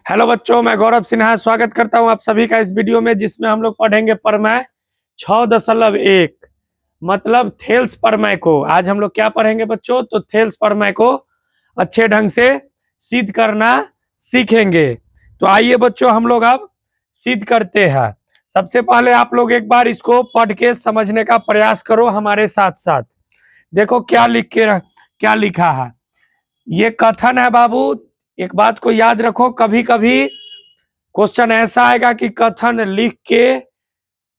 Hello बच्चों, मैं गौरव सिन्हा स्वागत करता हूं आप सभी का इस वीडियो में, जिसमें हम लोग पढ़ेंगे प्रमेय 6.1 मतलब थेल्स प्रमेय को। आज हम लोग क्या पढ़ेंगे बच्चों? तो थेल्स प्रमेय को अच्छे ढंग से सिद्ध करना सीखेंगे। तो आइए बच्चों, हम लोग अब सिद्ध करते हैं। सबसे पहले आप लोग एक बार इसको पढ़ के समझने का प्रयास करो हमारे साथ साथ। देखो क्या क्या लिखा है। ये कथन है बाबू। एक बात को याद रखो, कभी कभी क्वेश्चन ऐसा आएगा कि कथन लिख के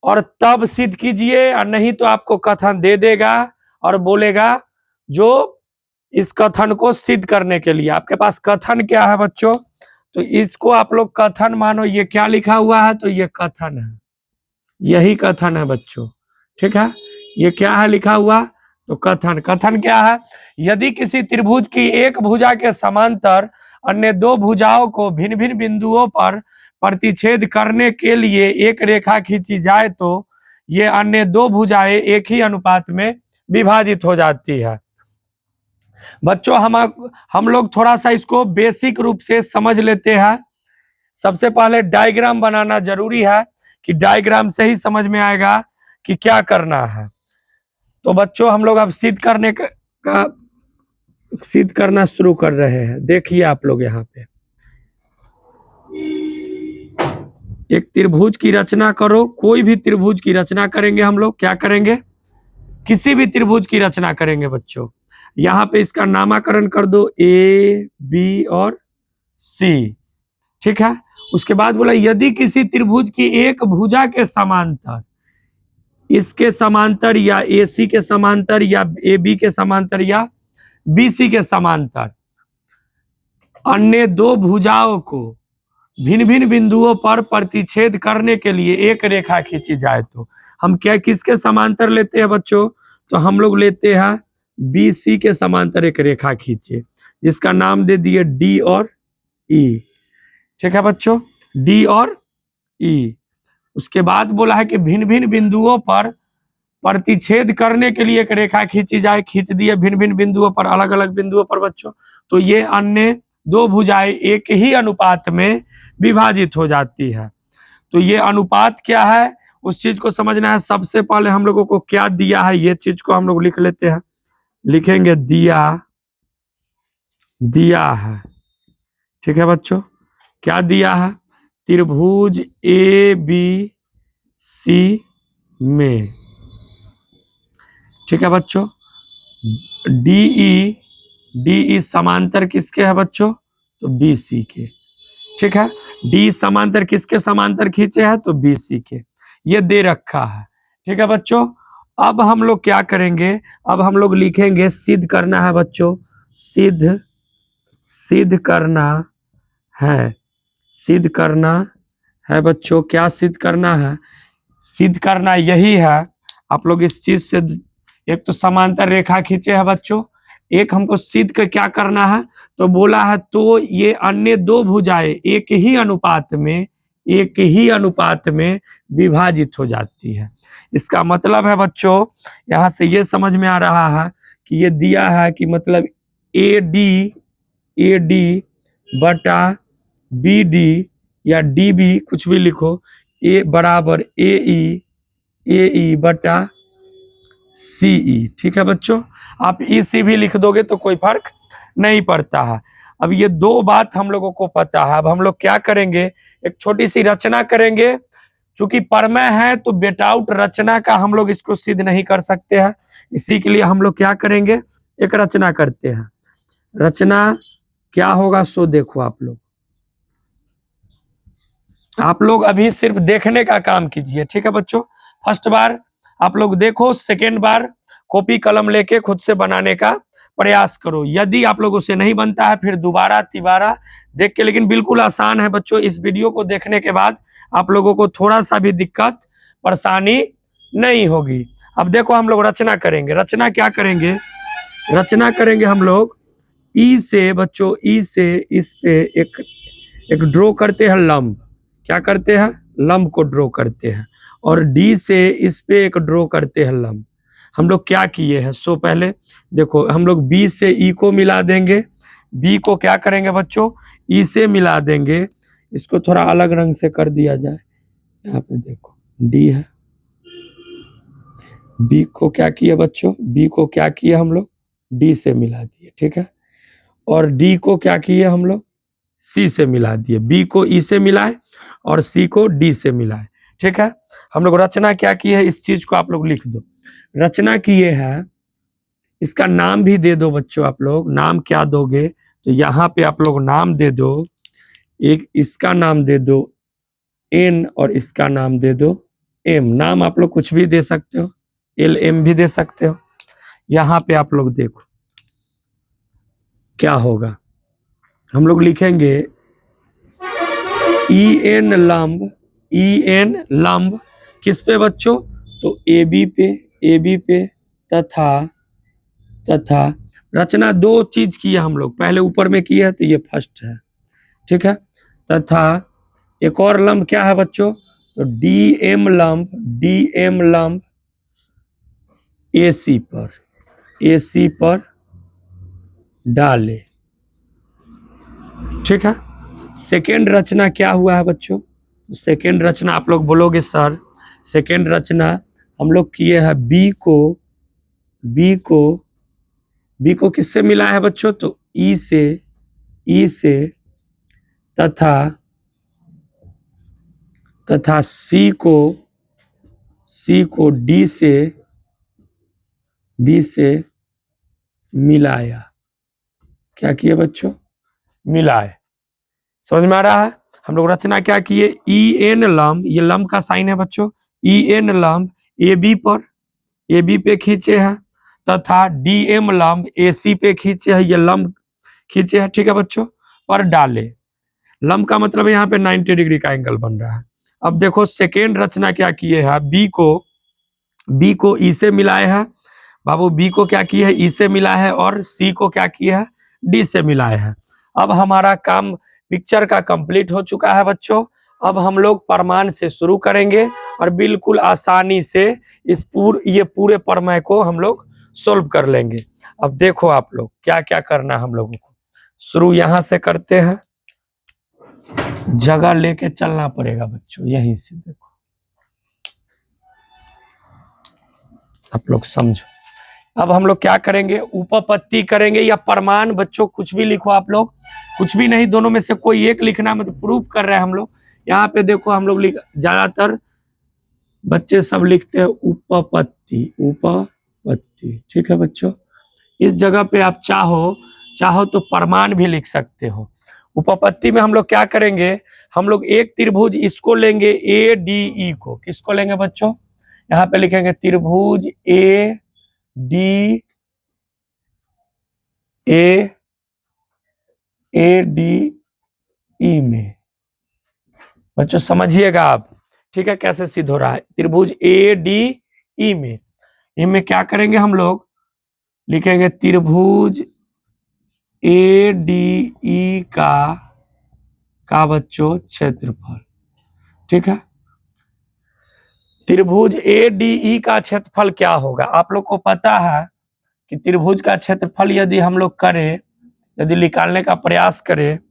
और तब सिद्ध कीजिए, और नहीं तो आपको कथन दे देगा और बोलेगा जो इस कथन को सिद्ध करने के लिए। आपके पास कथन क्या है बच्चों? तो इसको आप लोग कथन मानो। ये क्या लिखा हुआ है? तो ये कथन है, यही कथन है बच्चों। ठीक है, ये क्या है लिखा हुआ? तो कथन। कथन क्या है? यदि किसी त्रिभुज की एक भुजा के समांतर अन्य दो भुजाओं को भिन्न भिन्न बिंदुओं पर प्रतिच्छेद करने के लिए एक रेखा खींची जाए तो ये अन्य दो भुजाएं एक ही अनुपात में विभाजित हो जाती है। बच्चों हम लोग थोड़ा सा इसको बेसिक रूप से समझ लेते हैं। सबसे पहले डायग्राम बनाना जरूरी है कि डायग्राम से ही समझ में आएगा कि क्या करना है। तो बच्चों हम लोग अब सिद्ध करना शुरू कर रहे हैं। देखिए आप लोग यहाँ पे एक त्रिभुज की रचना करो। कोई भी त्रिभुज की रचना करेंगे हम लोग। क्या करेंगे? किसी भी त्रिभुज की रचना करेंगे बच्चों। यहाँ पे इसका नामकरण कर दो ए, बी और सी। ठीक है, उसके बाद बोला यदि किसी त्रिभुज की एक भुजा के समांतर, इसके समांतर या ए सी के समांतर या ए बी के समांतर या बी सी के समांतर अन्य दो भुजाओं को भिन्न भिन्न बिंदुओं पर प्रतिच्छेद करने के लिए एक रेखा खींची जाए तो हम क्या किसके समांतर लेते हैं बच्चों? तो हम लोग लेते हैं बी सी के समांतर एक रेखा खींचे, जिसका नाम दे दिए डी और ई। ठीक है बच्चों, डी और ई। उसके बाद बोला है कि भिन्न भिन्न बिंदुओं पर प्रतिच्छेद करने के लिए एक रेखा खींची जाए। खींच दिए भिन्न भिन्न बिंदुओं पर, अलग अलग बिंदुओं पर बच्चों। तो ये अन्य दो भुजाएं एक ही अनुपात में विभाजित हो जाती है। तो ये अनुपात क्या है उस चीज को समझना है। सबसे पहले हम लोगों को क्या दिया है ये चीज को हम लोग लिख लेते हैं। लिखेंगे दिया है। ठीक है बच्चों, क्या दिया है? त्रिभुज ए बी सी में, ठीक है बच्चों, डी समांतर किसके है बच्चों? तो बी सी के। ठीक है, डी समांतर किसके समांतर खींचे हैं? तो बी सी के। ये दे रखा है। ठीक है बच्चों, अब हम लोग क्या करेंगे? अब हम लोग लिखेंगे सिद्ध करना है बच्चों। सिद्ध करना है। सिद्ध करना है बच्चों। क्या सिद्ध करना है? सिद्ध करना यही है। आप लोग इस चीज से एक तो समांतर रेखा खींचे है बच्चों, एक हमको सिद्ध का क्या करना है? तो बोला है तो ये अन्य दो भुजाएं एक ही अनुपात में विभाजित हो जाती है। इसका मतलब है बच्चों, यहां से ये समझ में आ रहा है कि ये दिया है कि मतलब ए डी बटा बी डी या डी बी, कुछ भी लिखो, ए बराबर ए ई बटा सी ई। ठीक है बच्चों, आप ई सी भी लिख दोगे तो कोई फर्क नहीं पड़ता है। अब ये दो बात हम लोगों को पता है। अब हम लोग क्या करेंगे? एक छोटी सी रचना करेंगे। चूंकि प्रमेय है तो विदाउट रचना का हम लोग इसको सिद्ध नहीं कर सकते हैं। इसी के लिए हम लोग क्या करेंगे? एक रचना करते हैं। रचना क्या होगा सो देखो आप लोग अभी सिर्फ देखने का काम कीजिए। ठीक है बच्चों, फर्स्ट बार आप लोग देखो, सेकेंड बार कॉपी कलम लेके खुद से बनाने का प्रयास करो। यदि आप लोगों से नहीं बनता है फिर दोबारा तिबारा देख के, लेकिन बिल्कुल आसान है बच्चों। इस वीडियो को देखने के बाद आप लोगों को थोड़ा सा भी दिक्कत परेशानी नहीं होगी। अब देखो हम लोग रचना करेंगे। रचना क्या करेंगे? रचना करेंगे हम लोग ई से बच्चों, ई से इस पे एक ड्रॉ करते हैं लंब। क्या करते हैं? लंब को ड्रॉ करते हैं। और डी से इस पे एक ड्रॉ करते हैं लंब। हम लोग क्या किए हैं सो पहले देखो, हम लोग बी से ई को मिला देंगे। बी को क्या करेंगे बच्चों? ई से मिला देंगे। इसको थोड़ा अलग रंग से कर दिया जाए। यहाँ पे देखो डी है, बी को क्या किया बच्चों, बी को क्या किया हम लोग, डी से मिला दिए, ठीक है। और डी को क्या किए हम लोग, सी से मिला दिए, बी को ई से मिलाए और सी को डी से मिलाए, ठीक है। हम लोग रचना क्या की है, इस चीज को आप लोग लिख दो। रचना किए है, इसका नाम भी दे दो बच्चों। आप लोग नाम क्या दोगे, तो यहाँ पे आप लोग नाम दे दो, एक इसका नाम दे दो एन और इसका नाम दे दो एम। नाम आप लोग कुछ भी दे सकते हो, एल एम भी दे सकते हो। यहाँ पे आप लोग देखो क्या होगा, हम लोग लिखेंगे ई एन लंब, ई एन लंब किस पे बच्चों, तो ए बी पे तथा तथा रचना दो चीज की है हम लोग, पहले ऊपर में की है तो ये फर्स्ट है, ठीक है। तथा एक और लंब क्या है बच्चों, तो डी एम लंब एसी पर डाले, ठीक है। सेकेंड रचना क्या हुआ है बच्चों, तो सेकेंड रचना आप लोग बोलोगे सर, सेकेंड रचना हम लोग किए हैं बी को किससे मिला है बच्चों, तो ई से तथा सी को डी से मिलाया। क्या किए बच्चों, मिलाए। समझ में आ रहा है। हम लोग रचना क्या किए, ई एन लंब, ये लंब का साइन है बच्चों, ई एन लंब ए बी पे खींचे हैं तथा डी एम लंब ए सी पे खींचे हैं, ये लंब खींचे हैं, ठीक है बच्चों, पर डाले। लंब का मतलब यहाँ पे 90 डिग्री का एंगल बन रहा है। अब देखो सेकेंड रचना क्या किए है, बी को ई से मिलाए है बाबू, बी को क्या किए है, ई से मिला है और सी को क्या किया है, डी से मिलाए है। अब हमारा काम पिक्चर का कंप्लीट हो चुका है बच्चों। अब हम लोग प्रमाण से शुरू करेंगे और बिल्कुल आसानी से ये पूरे प्रमेय को हम लोग सोल्व कर लेंगे। अब देखो आप लोग क्या क्या करना है हम लोगों को। शुरू यहां से करते हैं, जगह लेके चलना पड़ेगा बच्चों, यहीं से देखो आप लोग समझो। अब हम लोग क्या करेंगे, उपपत्ति करेंगे या प्रमाण, बच्चों कुछ भी लिखो आप लोग, कुछ भी नहीं, दोनों में से कोई एक लिखना, मतलब प्रूफ कर रहे हैं हम लोग। यहाँ पे देखो हम लोग ज्यादातर बच्चे सब लिखते हैं उपपत्ति, ठीक है बच्चों। इस जगह पे आप चाहो तो प्रमाण भी लिख सकते हो। उपपत्ति में हम लोग क्या करेंगे, हम लोग एक त्रिभुज इसको लेंगे ए डी ई को, किसको लेंगे बच्चों, यहाँ पे लिखेंगे त्रिभुज ए डी ई में। बच्चों समझिएगा आप, ठीक है, कैसे सिद्ध हो रहा है। त्रिभुज ए डी ई में क्या करेंगे, हम लोग लिखेंगे त्रिभुज ए डी ई का बच्चों क्षेत्रफल, ठीक है। त्रिभुज ए डी ई का क्षेत्रफल क्या होगा, आप लोग को पता है कि त्रिभुज का क्षेत्रफल यदि हम लोग करें, यदि निकालने का प्रयास करें तो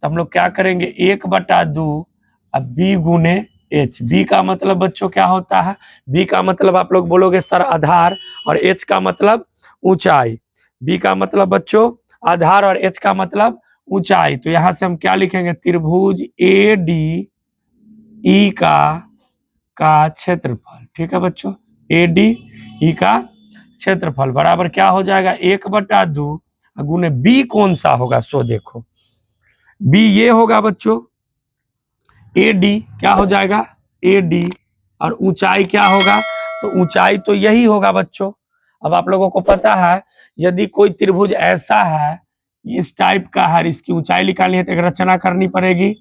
हम लोग क्या करेंगे, 1/2 अब बी गुने एच। बी का मतलब बच्चों क्या होता है, बी का मतलब आप लोग बोलोगे सर आधार, और एच का मतलब ऊंचाई। बी का मतलब बच्चों आधार और एच का मतलब ऊंचाई। तो यहां से हम क्या लिखेंगे, त्रिभुज ए डी ई का क्षेत्रफल, ठीक है बच्चों, ए डी ई का क्षेत्रफल बराबर क्या हो जाएगा, 1/2 गुने बी कौन सा होगा, सो देखो बी ये होगा बच्चों ए डी, क्या हो जाएगा ए डी, और ऊंचाई क्या होगा, तो ऊंचाई तो यही होगा बच्चों। अब आप लोगों को पता है यदि कोई त्रिभुज ऐसा है इस टाइप का है, इसकी ऊंचाई निकालनी है तो एक रचना करनी पड़ेगी,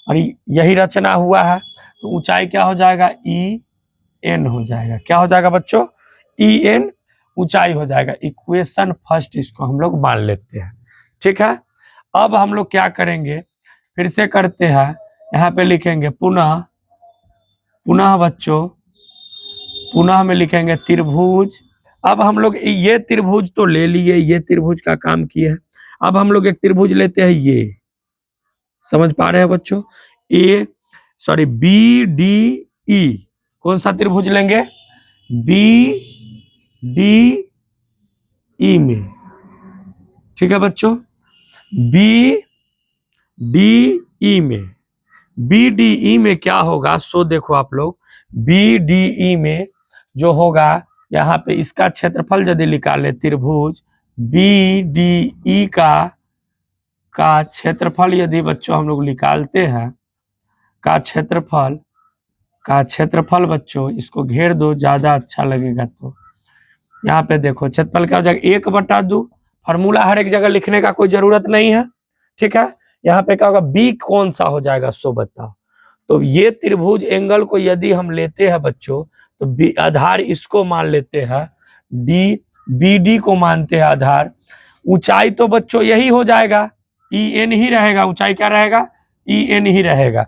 और यही रचना हुआ है, तो ऊंचाई क्या हो जाएगा, ई एन हो जाएगा। क्या हो जाएगा बच्चों, ई एन ऊंचाई हो जाएगा। इक्वेशन फर्स्ट इसको हम लोग मान लेते हैं, ठीक है। अब हम लोग क्या करेंगे, फिर से करते हैं, यहाँ पे लिखेंगे पुनः बच्चों, पुनः में लिखेंगे त्रिभुज। अब हम लोग ये त्रिभुज तो ले लिए, ये त्रिभुज का काम किए। अब हम लोग एक त्रिभुज लेते हैं, ये समझ पा रहे हैं बच्चों, ए सॉरी बी डी ई, कौन सा त्रिभुज लेंगे? बी डी ई में, ठीक है बच्चों, बी डी ई में, बी डी ई में क्या होगा? सो देखो आप लोग, बी डी ई में जो होगा, यहाँ पे इसका क्षेत्रफल यदि निकाले, त्रिभुज बी डी ई का क्षेत्रफल यदि बच्चों हम लोग निकालते हैं, का क्षेत्रफल बच्चों, इसको घेर दो ज्यादा अच्छा लगेगा। तो यहाँ पे देखो क्षेत्रफल क्या हो जाएगा? 1/2। फॉर्मूला हर एक जगह लिखने का कोई जरूरत नहीं है, ठीक है। यहाँ पे क्या होगा? बी कौन सा हो जाएगा सो बताओ। तो ये त्रिभुज एंगल को यदि हम लेते हैं बच्चों, तो आधार इसको मान लेते हैं, डी बी डी को मानते हैं आधार। ऊंचाई तो बच्चों यही हो जाएगा, ई एन ही रहेगा, ऊंचाई क्या रहेगा? ई एन ही रहेगा।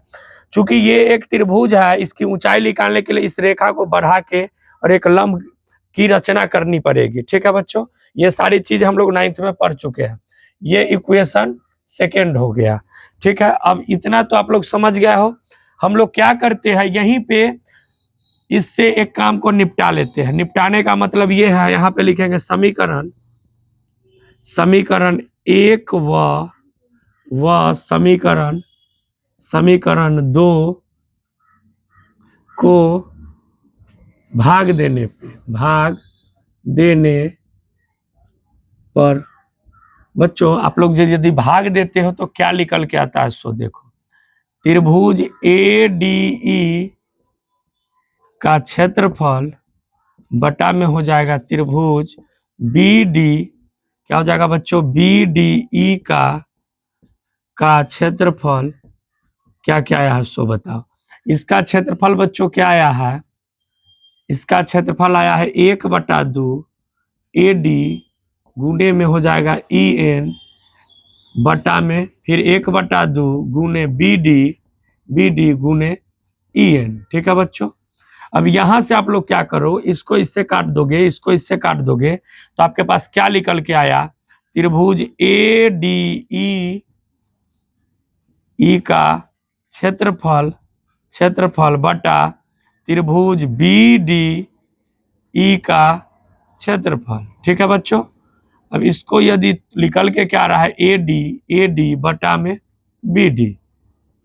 चूंकि ये एक त्रिभुज है, इसकी ऊंचाई निकालने के लिए इस रेखा को बढ़ा के और एक लंब की रचना करनी पड़ेगी, ठीक है बच्चों। ये सारी चीज हम लोग 9th में पढ़ चुके हैं। ये इक्वेशन सेकेंड हो गया, ठीक है। अब इतना तो आप लोग समझ गए हो। हम लोग क्या करते हैं, यहीं पे इससे एक काम को निपटा लेते हैं। निपटाने का मतलब ये है, यहाँ पे लिखेंगे समीकरण 1 व समीकरण 2 को भाग देने पर बच्चों, आप लोग यदि भाग देते हो तो क्या निकल के आता है? सो देखो, त्रिभुज ए डी ई का क्षेत्रफल बटा में हो जाएगा त्रिभुज बी डी, क्या हो जाएगा बच्चों? बी डी ई का क्षेत्रफल क्या क्या आया है सो बताओ। इसका क्षेत्रफल बच्चों क्या आया है? इसका क्षेत्रफल आया है 1/2 ए डी गुने में हो जाएगा ई एन बटा में फिर 1/2 गुने बी डी गुने ई एन, ठीक है बच्चों। अब यहां से आप लोग क्या करो, इसको इससे काट दोगे, इसको इससे काट दोगे, तो आपके पास क्या निकल के आया? त्रिभुज ए डी ई का क्षेत्रफल बटा त्रिभुज बी डी ई का क्षेत्रफल, ठीक है बच्चों। अब इसको यदि निकल के क्या रहा है? ए डी बटा में बी डी,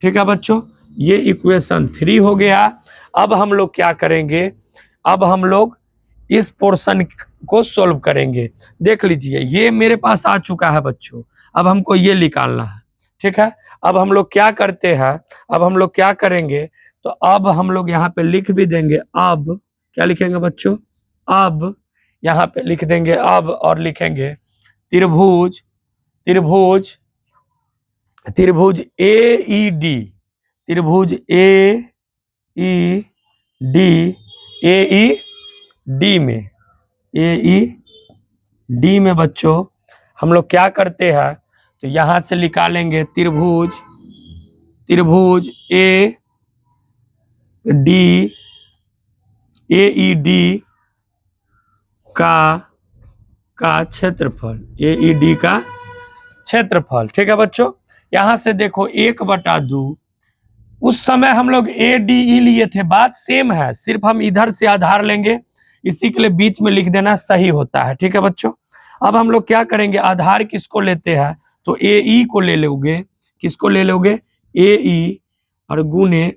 ठीक है बच्चों। ये इक्वेशन 3 हो गया। अब हम लोग क्या करेंगे? अब हम लोग इस पोर्शन को सोल्व करेंगे। देख लीजिए, ये मेरे पास आ चुका है बच्चों। अब हमको ये निकालना है, ठीक है। अब हम लोग क्या करते हैं, अब हम लोग क्या करेंगे, तो अब हम लोग यहाँ पे लिख भी देंगे। अब क्या लिखेंगे बच्चों? अब यहाँ पे लिख देंगे अब, और लिखेंगे त्रिभुज ए ई डी, त्रिभुज ए ई डी में बच्चों हम लोग क्या करते हैं, तो यहां से निकालेंगे त्रिभुज ए ई डी का क्षेत्रफल, ए ई डी का क्षेत्रफल, ठीक है बच्चों। यहां से देखो 1/2, उस समय हम लोग ए डी ई लिए थे, बात सेम है, सिर्फ हम इधर से आधार लेंगे, इसी के लिए बीच में लिख देना सही होता है, ठीक है बच्चों। अब हम लोग क्या करेंगे, आधार किसको लेते हैं, तो ए ई को ले लोगे। किसको ले लोगे? ए ई, और गुने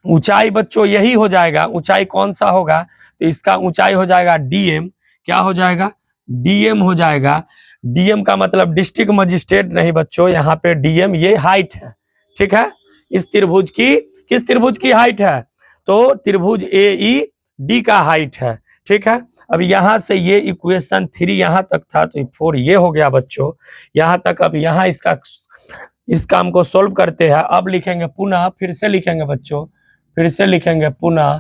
ऊंचाई बच्चों यही हो जाएगा। ऊंचाई कौन सा होगा, तो इसका ऊंचाई हो जाएगा डीएम। क्या हो जाएगा? डीएम हो जाएगा। डीएम का मतलब डिस्ट्रिक्ट मजिस्ट्रेट नहीं बच्चों, यहाँ पे डीएम ये हाइट है, ठीक है। इस त्रिभुज की, किस त्रिभुज की हाइट है, तो त्रिभुज ए ई डी का हाइट है, ठीक है। अब यहाँ से ये इक्वेशन 3 यहाँ तक था, तो 4 ये हो गया बच्चों यहाँ तक। अब यहाँ इस काम को सोल्व करते हैं। अब लिखेंगे पुनः, फिर से लिखेंगे बच्चों, फिर से लिखेंगे पुनः,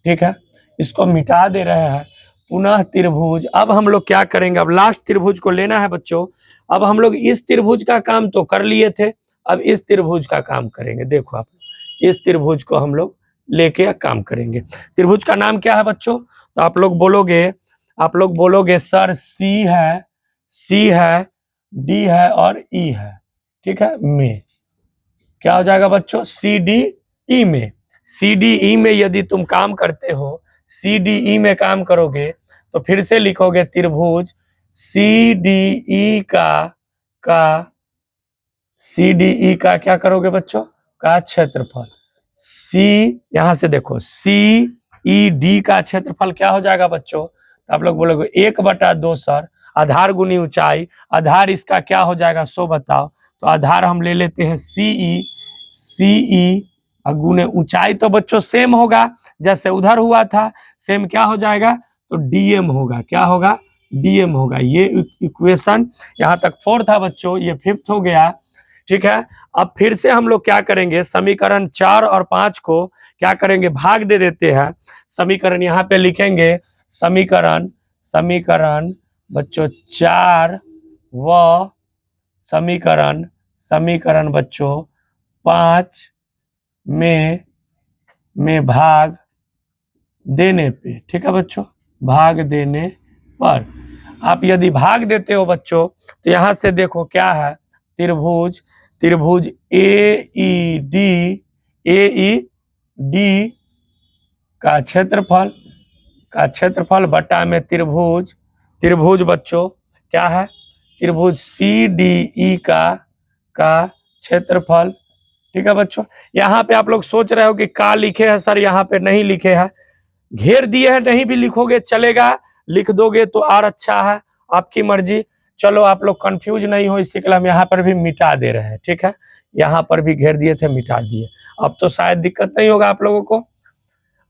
ठीक है। इसको मिटा दे रहे हैं, पुनः त्रिभुज। अब हम लोग क्या करेंगे, अब लास्ट त्रिभुज को लेना है बच्चों। अब हम लोग इस त्रिभुज का काम तो कर लिए थे, अब इस त्रिभुज का काम करेंगे। देखो आप, इस त्रिभुज को हम लोग लेके काम करेंगे। त्रिभुज का नाम क्या है बच्चों, तो आप लोग बोलोगे सर सी है, डी है और ई है, ठीक है। में क्या हो जाएगा बच्चों, सी डी ई में। सी डी ई में यदि तुम काम करते हो, सी डी ई में काम करोगे तो फिर से लिखोगे त्रिभुज सी डी ई का सी डी ई का क्या करोगे बच्चों, का क्षेत्रफल। सी, यहां से देखो सी ई डी का क्षेत्रफल क्या हो जाएगा बच्चों, तो आप लोग बोलोगे 1/2 सर, आधार गुनी ऊंचाई, आधार इसका क्या हो जाएगा सो बताओ। तो आधार हम ले लेते हैं सी ई गुने ऊंचाई, तो बच्चों सेम होगा जैसे उधर हुआ था, सेम क्या हो जाएगा, तो डीएम होगा। क्या होगा, डीएम होगा। ये इक्वेशन यहाँ तक 4 था बच्चों, ये 5th हो गया। ठीक है, अब फिर से हम लोग क्या करेंगे, समीकरण 4 और 5 को क्या करेंगे, भाग दे देते हैं। समीकरण यहाँ पे लिखेंगे, समीकरण बच्चों 4 व समीकरण बच्चों 5 में भाग देने पे। ठीक है बच्चों, भाग देने पर आप यदि भाग देते हो बच्चों, तो यहां से देखो क्या है, त्रिभुज ए ई डी का क्षेत्रफल बटा में त्रिभुज बच्चों क्या है, त्रिभुज सी डी ई का क्षेत्रफल। ठीक है बच्चों, यहाँ पे आप लोग सोच रहे हो कि का लिखे हैं सर, यहाँ पे नहीं लिखे हैं, घेर दिए हैं, नहीं भी लिखोगे चलेगा, लिख दोगे तो और अच्छा है, आपकी मर्जी। चलो आप लोग कंफ्यूज नहीं हो, इसी के लिए हम यहाँ पर भी मिटा दे रहे हैं। ठीक है, यहाँ पर भी घेर दिए थे, मिटा दिए, अब तो शायद दिक्कत नहीं होगा आप लोगों को।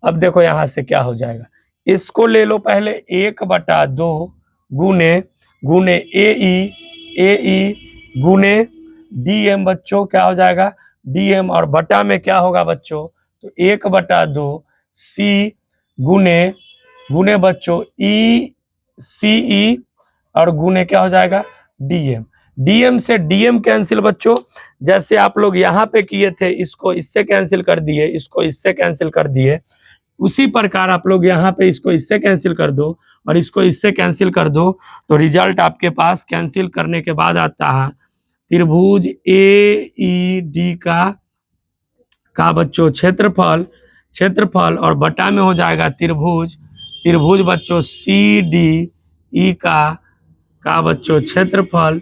अब देखो यहाँ से क्या हो जाएगा, इसको ले लो पहले 1/2 गुने ए ई गुने डीएम बच्चों, क्या हो जाएगा डीएम, और बटा में क्या होगा बच्चों, तो 1/2 सी गुने बच्चों ई सी ई, और गुने क्या हो जाएगा डीएम से डीएम कैंसिल बच्चों, जैसे आप लोग यहाँ पे किए थे, इसको इससे कैंसिल कर दिए, इसको इससे कैंसिल कर दिए, उसी प्रकार आप लोग यहाँ पे इसको इससे कैंसिल कर दो और इसको इससे कैंसिल कर दो, तो रिजल्ट आपके पास कैंसिल करने के बाद आता है त्रिभुज ए ई डी का बच्चों क्षेत्रफल और बटा में हो जाएगा त्रिभुज बच्चों सी डी ई का बच्चों क्षेत्रफल,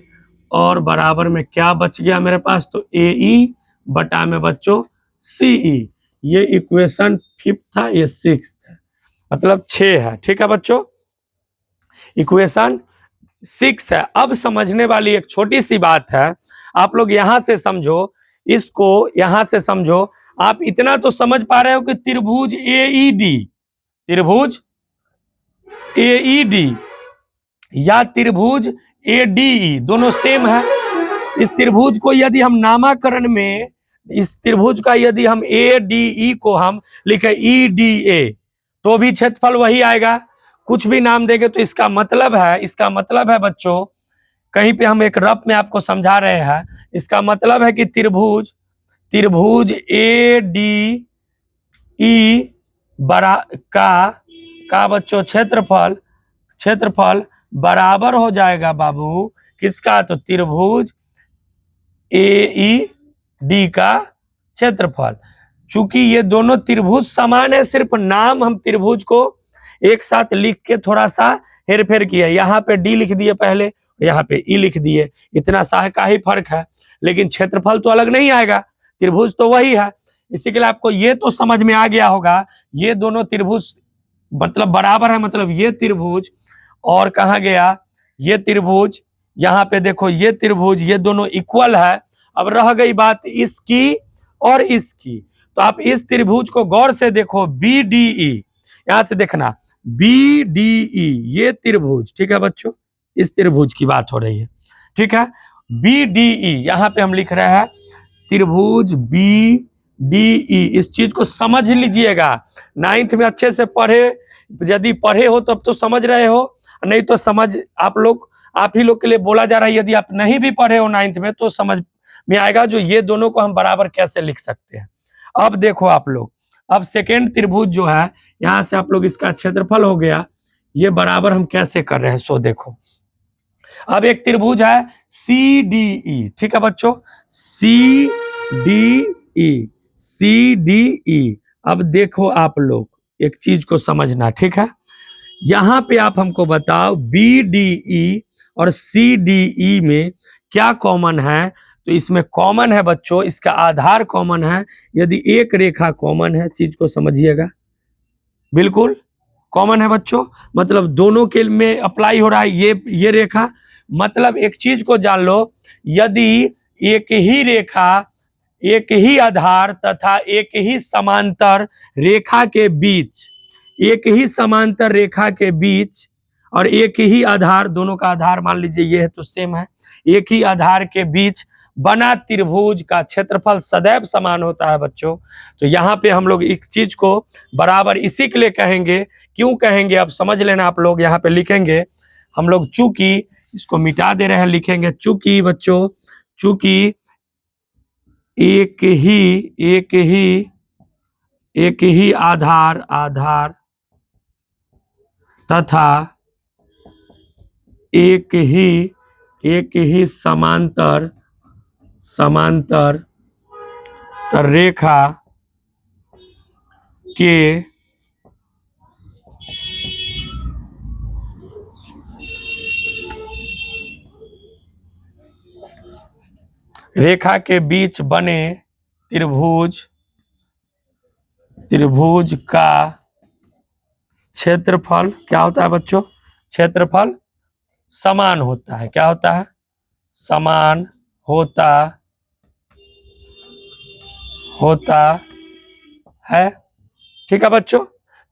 और बराबर में क्या बच गया मेरे पास, तो ए ई बटा में बच्चों सी ई। ये इक्वेशन 5th था, ये 6th है, मतलब 6 है। ठीक है बच्चों, इक्वेशन 6 है। अब समझने वाली एक छोटी सी बात है, आप लोग यहां से समझो, इसको यहां से समझो। आप इतना तो समझ पा रहे हो कि त्रिभुज ए डी या त्रिभुज ए डी दोनों सेम है। इस त्रिभुज को यदि हम नामकरण में, इस त्रिभुज का यदि हम ए डी ई को हम लिखे ई डी ए, तो भी क्षेत्रफल वही आएगा, कुछ भी नाम देंगे। तो इसका मतलब है बच्चों, कहीं पे हम एक रफ में आपको समझा रहे हैं, इसका मतलब है कि त्रिभुज ए डी ई बड़ा का बच्चों क्षेत्रफल बराबर हो जाएगा बाबू किसका, तो त्रिभुज ए ई डी का क्षेत्रफल। चूंकि ये दोनों त्रिभुज समान है, सिर्फ नाम हम त्रिभुज को एक साथ लिख के थोड़ा सा हेरफेर किया, यहाँ पे डी लिख दिए पहले, यहाँ पे ई लिख दिए, इतना सा का ही फर्क है, लेकिन क्षेत्रफल तो अलग नहीं आएगा, त्रिभुज तो वही है। इसी के लिए आपको ये तो समझ में आ गया होगा, ये दोनों त्रिभुज मतलब बराबर है, मतलब ये त्रिभुज और कहाँ गया ये त्रिभुज, यहाँ पे देखो ये त्रिभुज, ये दोनों इक्वल है। अब रह गई बात इसकी और इसकी, तो आप इस त्रिभुज को गौर से देखो, बी डी ई, यहां से देखना बी डी ई, ये त्रिभुज, ठीक है बच्चों, इस त्रिभुज की बात हो रही है। ठीक है, बी डी ई यहाँ पे हम लिख रहे हैं त्रिभुज बी डी ई, इस चीज को समझ लीजिएगा। 9th में अच्छे से पढ़े, यदि पढ़े हो तब तो समझ रहे हो, नहीं तो समझ आप ही लोग के लिए बोला जा रहा है। यदि आप नहीं भी पढ़े हो 9th में तो समझ में आएगा, जो ये दोनों को हम बराबर कैसे लिख सकते हैं। अब देखो आप लोग, अब सेकेंड त्रिभुज जो है, यहां से आप लोग इसका क्षेत्रफल हो गया, ये बराबर हम कैसे कर रहे हैं सो देखो। अब एक त्रिभुज है सी डी ई, ठीक है बच्चों, सी DE, CDE। अब देखो आप लोग एक चीज को समझना, ठीक है। यहां पे आप हमको बताओ BDE और CDE में क्या कॉमन है। तो इसमें कॉमन है बच्चों, इसका आधार कॉमन है। यदि एक रेखा कॉमन है, चीज को समझिएगा, बिल्कुल कॉमन है बच्चों, मतलब दोनों के में अप्लाई हो रहा है ये रेखा। मतलब एक चीज को जान लो, यदि एक ही रेखा, एक ही आधार तथा एक ही समांतर रेखा के बीच, एक ही समांतर रेखा के बीच और एक ही आधार, दोनों का आधार मान लीजिए ये है तो सेम है, एक ही आधार के बीच बना त्रिभुज का क्षेत्रफल सदैव समान होता है बच्चों। तो यहाँ पे हम लोग इस चीज को बराबर इसी के लिए कहेंगे। क्यों कहेंगे अब समझ लेना आप लोग। यहाँ पे लिखेंगे हम लोग, चूंकि, इसको मिटा दे रहे हैं, लिखेंगे चूंकि बच्चों, चूंकि एक ही आधार तथा एक ही समांतर रेखा के बीच बने त्रिभुज का क्षेत्रफल क्या होता है बच्चों, क्षेत्रफल समान होता है। क्या होता है, समान होता है, ठीक है बच्चों।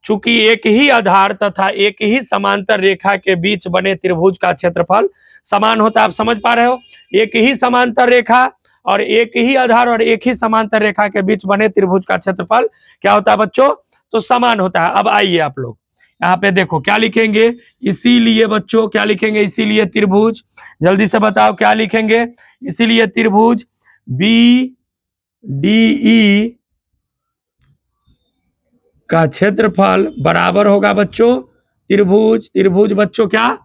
चूंकि एक ही आधार तथा एक ही समांतर रेखा के बीच बने त्रिभुज का क्षेत्रफल समान होता है। आप समझ पा रहे हो, एक ही समांतर रेखा और एक ही आधार और एक ही समांतर रेखा के बीच बने त्रिभुज का क्षेत्रफल क्या होता है बच्चों, तो समान होता है। अब आइए आप लोग यहाँ पे देखो क्या लिखेंगे, इसीलिए बच्चों क्या लिखेंगे, इसीलिए त्रिभुज, जल्दी से बताओ क्या लिखेंगे, इसीलिए त्रिभुज BDE का क्षेत्रफल बराबर होगा बच्चों त्रिभुज बच्चों क्या,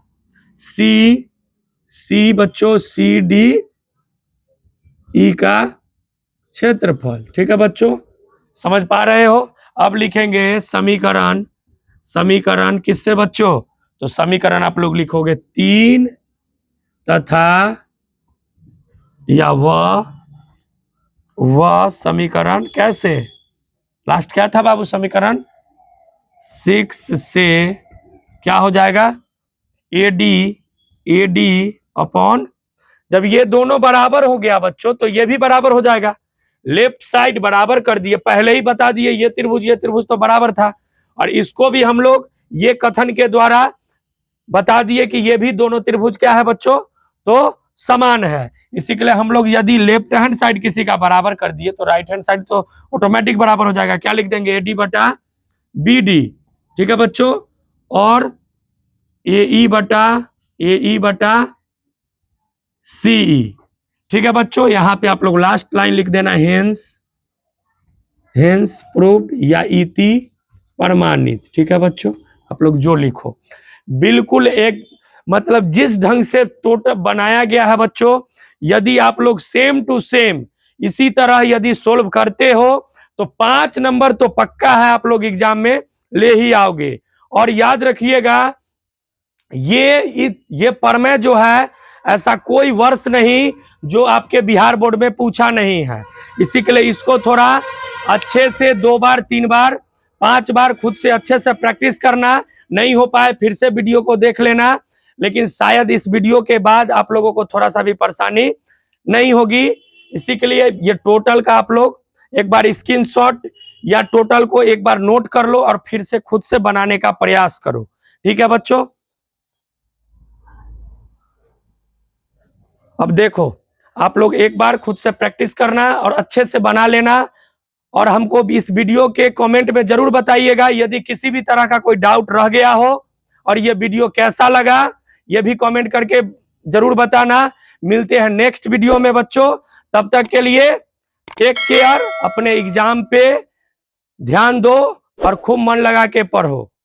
C बच्चों CDE का क्षेत्रफल, ठीक है बच्चों, समझ पा रहे हो। अब लिखेंगे समीकरण किससे बच्चों, तो समीकरण आप लोग लिखोगे 3 तथा या वह समीकरण कैसे, लास्ट क्या था बाबू समीकरण 6 से क्या हो जाएगा, AD अपॉन, जब ये दोनों बराबर हो गया बच्चों तो ये भी बराबर हो जाएगा। लेफ्ट साइड बराबर कर दिए, पहले ही बता दिए ये त्रिभुज तो बराबर था, और इसको भी हम लोग ये कथन के द्वारा बता दिए कि ये भी दोनों त्रिभुज क्या है बच्चों, तो समान है। इसी के लिए हम लोग यदि लेफ्ट हैंड साइड किसी का बराबर कर दिए तो राइट हैंड साइड तो ऑटोमेटिक बराबर हो जाएगा। क्या लिख देंगे, AD बटा BD, ठीक है बच्चों, और AE बटा CE, ठीक है बच्चों। यहां पे आप लोग लास्ट लाइन लिख देना, हेंस प्रूव्ड या इति प्रमाणित, ठीक है बच्चों। आप लोग जो लिखो बिल्कुल एक, मतलब जिस ढंग से टोटल बनाया गया है बच्चों, यदि आप लोग सेम टू सेम इसी तरह यदि सोल्व करते हो तो 5 नंबर तो पक्का है आप लोग एग्जाम में ले ही आओगे। और याद रखिएगा ये प्रमेय जो है ऐसा कोई वर्ष नहीं जो आपके बिहार बोर्ड में पूछा नहीं है। इसी के लिए इसको थोड़ा अच्छे से 2 बार 3 बार 5 बार खुद से अच्छे से प्रैक्टिस करना, नहीं हो पाए फिर से वीडियो को देख लेना। लेकिन शायद इस वीडियो के बाद आप लोगों को थोड़ा सा भी परेशानी नहीं होगी। इसी के लिए ये टोटल का आप लोग एक बार स्क्रीनशॉट या टोटल को एक बार नोट कर लो और फिर से खुद से बनाने का प्रयास करो, ठीक है बच्चों। अब देखो आप लोग एक बार खुद से प्रैक्टिस करना और अच्छे से बना लेना, और हमको भी इस वीडियो के कमेंट में जरूर बताइएगा यदि किसी भी तरह का कोई डाउट रह गया हो, और ये वीडियो कैसा लगा ये भी कमेंट करके जरूर बताना। मिलते हैं नेक्स्ट वीडियो में बच्चों, तब तक के लिए टेक केयर, अपने एग्जाम पे ध्यान दो और खूब मन लगा के पढ़ो।